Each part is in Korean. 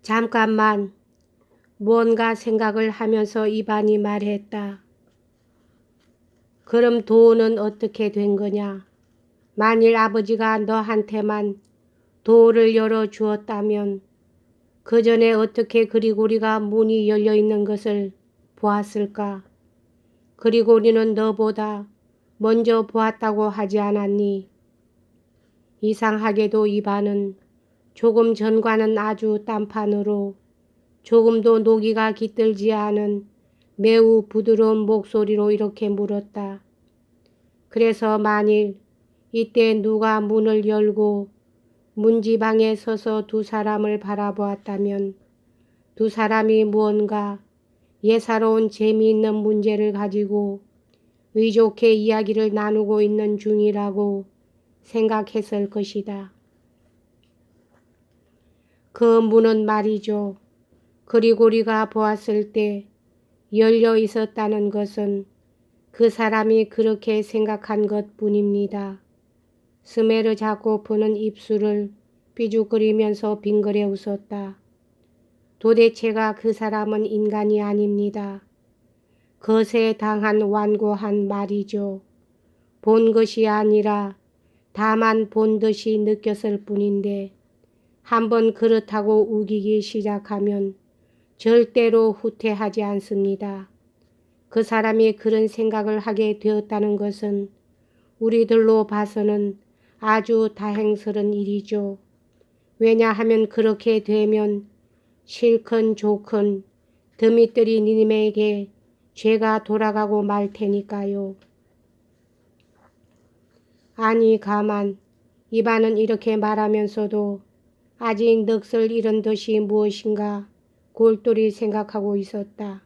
잠깐만 무언가 생각을 하면서 이반이 말했다. 그럼 도는 어떻게 된 거냐? 만일 아버지가 너한테만 도를 열어주었다면 그 전에 어떻게 그리고리가 문이 열려있는 것을 보았을까? 그리고리는 너보다 먼저 보았다고 하지 않았니? 이상하게도 이반은 조금 전과는 아주 딴판으로 조금도 노기가 깃들지 않은 매우 부드러운 목소리로 이렇게 물었다. 그래서 만일 이때 누가 문을 열고 문지방에 서서 두 사람을 바라보았다면 두 사람이 무언가 예사로운 재미있는 문제를 가지고 의좋게 이야기를 나누고 있는 중이라고 생각했을 것이다. 그 문은 말이죠. 그리고리가 보았을 때 열려 있었다는 것은 그 사람이 그렇게 생각한 것뿐입니다. 스메르자코프는 입술을 삐죽거리면서 빙그레 웃었다. 도대체가 그 사람은 인간이 아닙니다. 것에 당한 완고한 말이죠. 본 것이 아니라 다만 본 듯이 느꼈을 뿐인데 한번 그렇다고 우기기 시작하면 절대로 후퇴하지 않습니다. 그 사람이 그런 생각을 하게 되었다는 것은 우리들로 봐서는 아주 다행스러운 일이죠. 왜냐하면 그렇게 되면 싫건 좋건 드미트리 님에게 죄가 돌아가고 말 테니까요. 아니 가만. 이반은 이렇게 말하면서도 아직 넋을 잃은 듯이 무엇인가 골똘히 생각하고 있었다.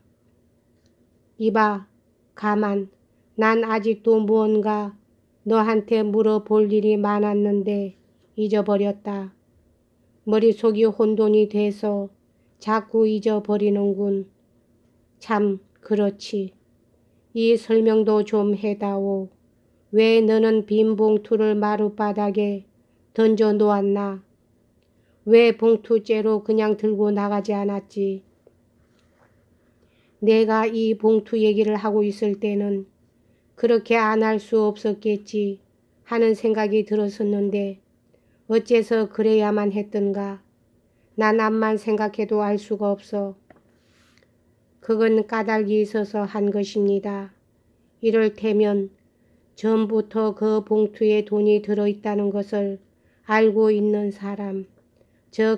이봐, 가만. 난 아직도 무언가 너한테 물어볼 일이 많았는데 잊어버렸다. 머릿속이 혼돈이 돼서 자꾸 잊어버리는군. 참 그렇지. 이 설명도 좀 해다오. 왜 너는 빈 봉투를 마룻바닥에 던져 놓았나? 왜 봉투째로 그냥 들고 나가지 않았지? 내가 이 봉투 얘기를 하고 있을 때는 그렇게 안 할 수 없었겠지 하는 생각이 들었었는데 어째서 그래야만 했던가? 난 암만 생각해도 알 수가 없어. 그건 까닭이 있어서 한 것입니다. 이를테면 전부터 그 봉투에 돈이 들어있다는 것을 알고 있는 사람,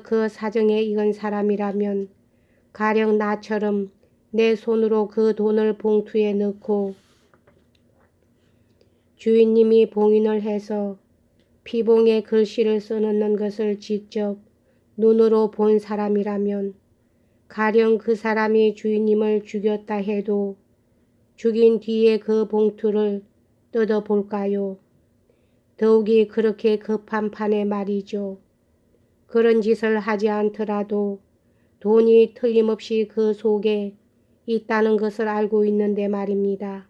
그 사정에 익은 사람이라면 가령 나처럼 내 손으로 그 돈을 봉투에 넣고 주인님이 봉인을 해서 피봉에 글씨를 써놓는 것을 직접 눈으로 본 사람이라면 가령 그 사람이 주인님을 죽였다 해도 죽인 뒤에 그 봉투를 뜯어볼까요? 더욱이 그렇게 급한 판에 말이죠. 그런 짓을 하지 않더라도 돈이 틀림없이 그 속에 있다는 것을 알고 있는데 말입니다.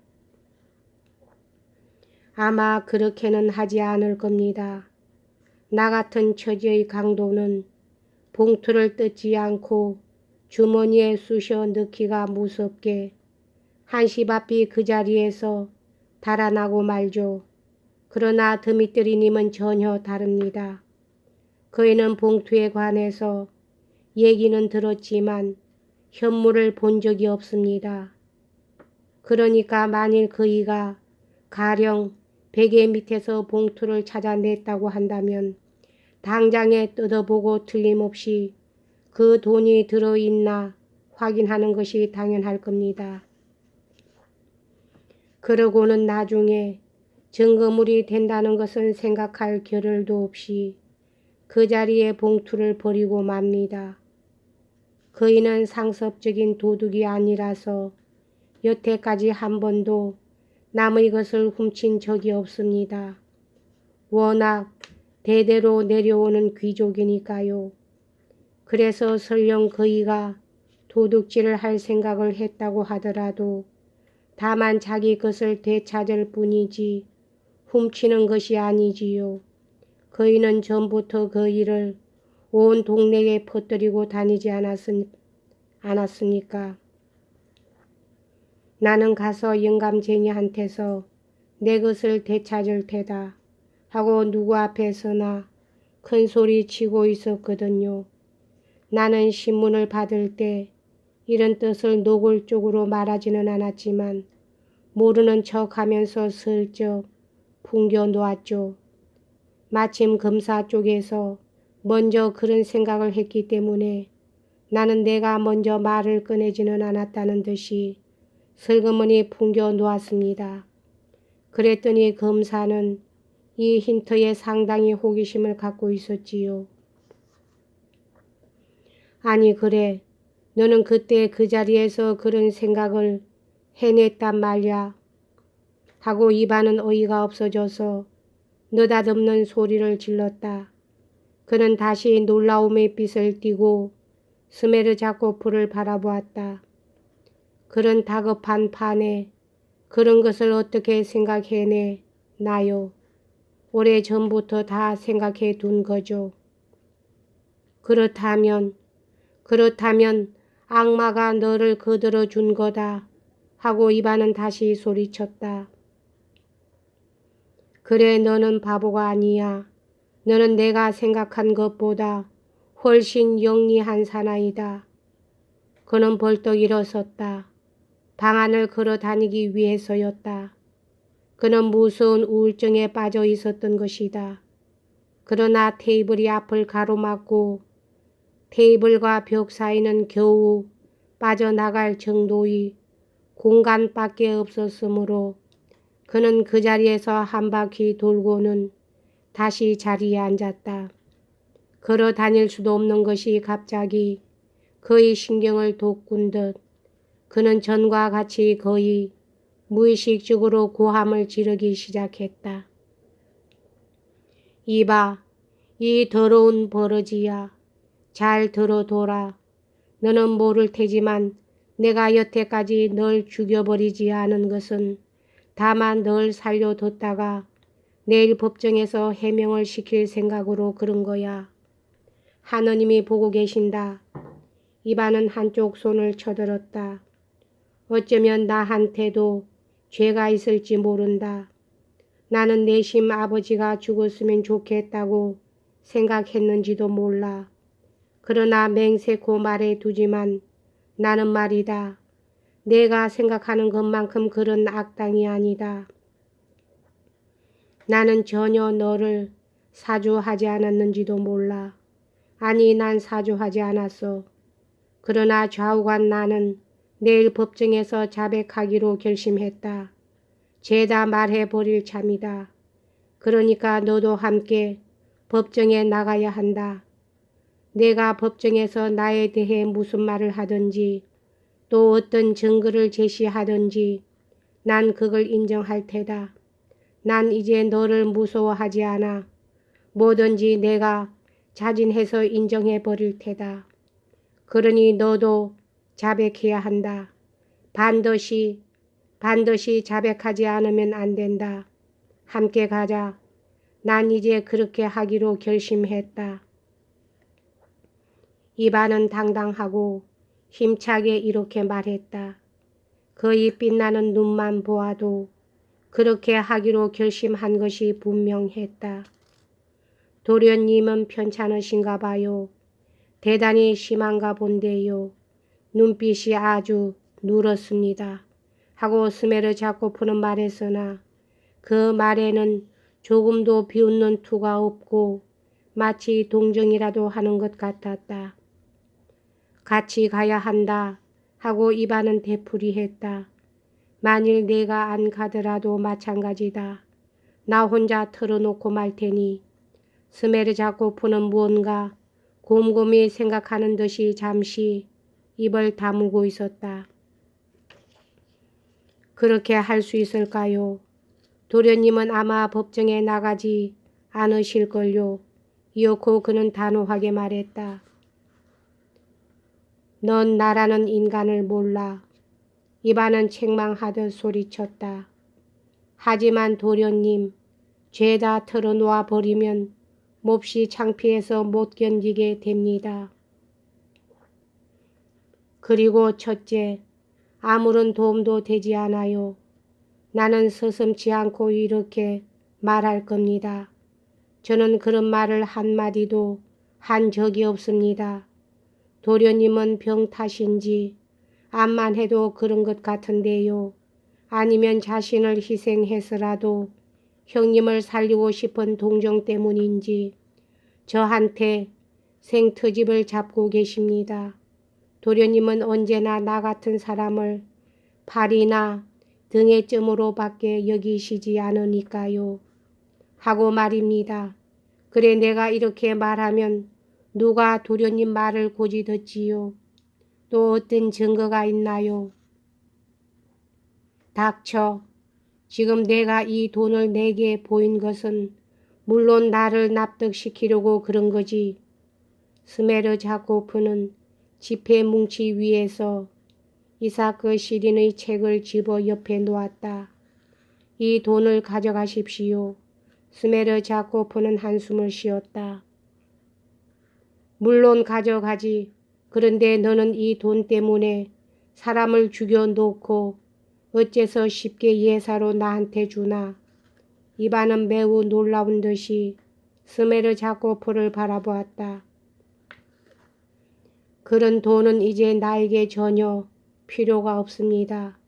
아마 그렇게는 하지 않을 겁니다. 나 같은 처지의 강도는 봉투를 뜯지 않고 주머니에 쑤셔 넣기가 무섭게 한시바삐 그 자리에서 달아나고 말죠. 그러나 드미트리님은 전혀 다릅니다. 그이는 봉투에 관해서 얘기는 들었지만 현물을 본 적이 없습니다. 그러니까 만일 그이가 가령 베개 밑에서 봉투를 찾아냈다고 한다면 당장에 뜯어보고 틀림없이 그 돈이 들어있나 확인하는 것이 당연할 겁니다. 그러고는 나중에 증거물이 된다는 것은 생각할 겨를도 없이 그 자리에 봉투를 버리고 맙니다. 그이는 상습적인 도둑이 아니라서 여태까지 한 번도 남의 것을 훔친 적이 없습니다. 워낙 대대로 내려오는 귀족이니까요. 그래서 설령 그이가 도둑질을 할 생각을 했다고 하더라도 다만 자기 것을 되찾을 뿐이지 훔치는 것이 아니지요. 그이는 전부터 그 일을 온 동네에 퍼뜨리고 다니지 않았습니까? 나는 가서 영감쟁이한테서 내 것을 되찾을 테다 하고 누구 앞에서나 큰 소리 치고 있었거든요. 나는 신문을 받을 때 이런 뜻을 노골적으로 말하지는 않았지만 모르는 척하면서 슬쩍 풍겨 놓았죠. 마침 검사 쪽에서 먼저 그런 생각을 했기 때문에 나는 내가 먼저 말을 꺼내지는 않았다는 듯이 슬그머니 풍겨 놓았습니다. 그랬더니 검사는 이 힌트에 상당히 호기심을 갖고 있었지요. 아니 그래, 너는 그때 그 자리에서 그런 생각을 해냈단 말야 하고 이반은 어이가 없어져서 느닷없는 소리를 질렀다. 그는 다시 놀라움의 빛을 띠고 스메르 자코프를 바라보았다. 그런 다급한 판에 그런 것을 어떻게 생각해내 나요? 오래전부터 다 생각해 둔 거죠. 그렇다면 악마가 너를 거들어 준 거다 하고 이반은 다시 소리쳤다. 그래, 너는 바보가 아니야. 너는 내가 생각한 것보다 훨씬 영리한 사나이다. 그는 벌떡 일어섰다. 방 안을 걸어 다니기 위해서였다. 그는 무서운 우울증에 빠져 있었던 것이다. 그러나 테이블이 앞을 가로막고 테이블과 벽 사이는 겨우 빠져나갈 정도의 공간밖에 없었으므로 그는 그 자리에서 한 바퀴 돌고는 다시 자리에 앉았다. 걸어 다닐 수도 없는 것이 갑자기 그의 신경을 돋군 듯 그는 전과 같이 거의 무의식적으로 고함을 지르기 시작했다. 이봐, 이 더러운 버러지야. 잘 들어둬라. 너는 모를 테지만 내가 여태까지 널 죽여버리지 않은 것은 다만 널 살려뒀다가 내일 법정에서 해명을 시킬 생각으로 그런 거야. 하느님이 보고 계신다. 이반은 한쪽 손을 쳐들었다. 어쩌면 나한테도 죄가 있을지 모른다. 나는 내심 아버지가 죽었으면 좋겠다고 생각했는지도 몰라. 그러나 맹세코 말해두지만 나는 말이다. 내가 생각하는 것만큼 그런 악당이 아니다. 나는 전혀 너를 사주하지 않았는지도 몰라. 아니, 난 사주하지 않았어. 그러나 좌우간 나는 내일 법정에서 자백하기로 결심했다. 죄다 말해버릴 참이다. 그러니까 너도 함께 법정에 나가야 한다. 내가 법정에서 나에 대해 무슨 말을 하든지 또 어떤 증거를 제시하든지 난 그걸 인정할 테다. 난 이제 너를 무서워하지 않아. 뭐든지 내가 자진해서 인정해 버릴 테다. 그러니 너도 자백해야 한다. 반드시 자백하지 않으면 안 된다. 함께 가자. 난 이제 그렇게 하기로 결심했다. 이반은 당당하고 힘차게 이렇게 말했다. 그의 빛나는 눈만 보아도 그렇게 하기로 결심한 것이 분명했다. 도련님은 편찮으신가 봐요. 대단히 심한가 본데요. 눈빛이 아주 누렇습니다. 하고 스메르 자코프는 말했으나 그 말에는 조금도 비웃는 투가 없고 마치 동정이라도 하는 것 같았다. 같이 가야 한다 하고 이반은 되풀이했다. 만일 내가 안 가더라도 마찬가지다. 나 혼자 털어놓고 말 테니. 스메르 자코프는 무언가 곰곰이 생각하는 듯이 잠시 입을 다물고 있었다. 그렇게 할 수 있을까요? 도련님은 아마 법정에 나가지 않으실걸요. 이어코 그는 단호하게 말했다. 넌 나라는 인간을 몰라. 이반은 책망하듯 소리쳤다. 하지만 도련님, 죄다 털어놓아 버리면 몹시 창피해서 못 견디게 됩니다. 그리고 첫째, 아무런 도움도 되지 않아요. 나는 서슴지 않고 이렇게 말할 겁니다. 저는 그런 말을 한마디도 한 적이 없습니다. 도련님은 병 탓인지 암만 해도 그런 것 같은데요. 아니면 자신을 희생해서라도 형님을 살리고 싶은 동정 때문인지 저한테 생트집을 잡고 계십니다. 도련님은 언제나 나 같은 사람을 팔이나 등의 점으로밖에 여기시지 않으니까요. 하고 말입니다. 그래 내가 이렇게 말하면 누가 도련님 말을 고지 듣지요. 또 어떤 증거가 있나요? 닥쳐. 지금 내가 이 돈을 내게 보인 것은 물론 나를 납득시키려고 그런 거지. 스메르자코프는 지폐 뭉치 위에서 이사크 시린의 책을 집어 옆에 놓았다. 이 돈을 가져가십시오. 스메르자코프는 한숨을 쉬었다. 물론 가져가지. 그런데 너는 이 돈 때문에 사람을 죽여놓고 어째서 쉽게 예사로 나한테 주나. 이반은 매우 놀라운 듯이 스메르자코프를 바라보았다. 그런 돈은 이제 나에게 전혀 필요가 없습니다.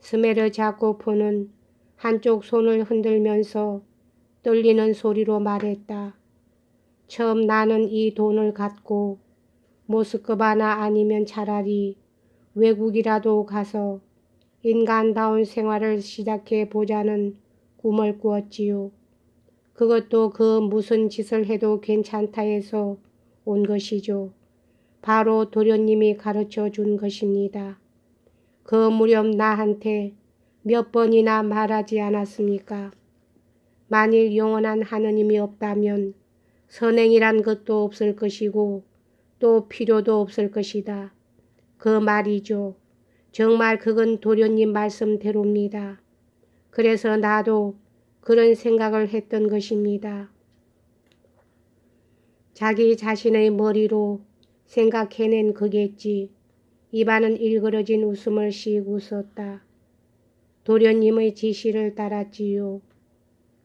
스메르자코프는 한쪽 손을 흔들면서 떨리는 소리로 말했다. 처음 나는 이 돈을 갖고 모스크바나 아니면 차라리 외국이라도 가서 인간다운 생활을 시작해 보자는 꿈을 꾸었지요. 그것도 그 무슨 짓을 해도 괜찮다 해서 온 것이죠. 바로 도련님이 가르쳐 준 것입니다. 그 무렵 나한테 몇 번이나 말하지 않았습니까? 만일 영원한 하느님이 없다면 선행이란 것도 없을 것이고 또 필요도 없을 것이다. 그 말이죠. 정말 그건 도련님 말씀대로입니다. 그래서 나도 그런 생각을 했던 것입니다. 자기 자신의 머리로 생각해낸 거겠지. 이반은 일그러진 웃음을 씩 웃었다. 도련님의 지시를 따랐지요.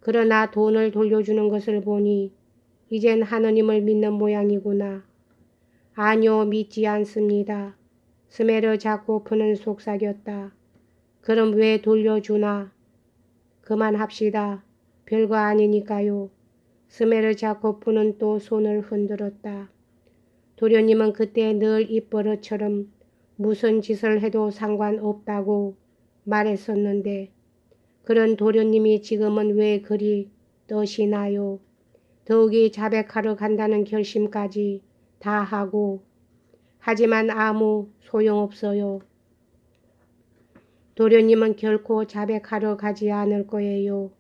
그러나 돈을 돌려주는 것을 보니 이젠 하느님을 믿는 모양이구나. 아니요, 믿지 않습니다. 스메르자코프는 속삭였다. 그럼 왜 돌려주나? 그만합시다. 별거 아니니까요. 스메르자코프는 또 손을 흔들었다. 도련님은 그때 늘 입버릇처럼 무슨 짓을 해도 상관없다고 말했었는데 그런 도련님이 지금은 왜 그리 떠시나요? 더욱이 자백하러 간다는 결심까지 다 하고 하지만 아무 소용없어요. 도련님은 결코 자백하러 가지 않을 거예요.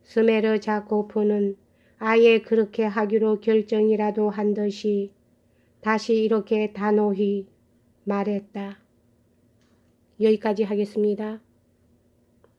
스메르자코프는 아예 그렇게 하기로 결정이라도 한 듯이 다시 이렇게 단호히 말했다. 여기까지 하겠습니다.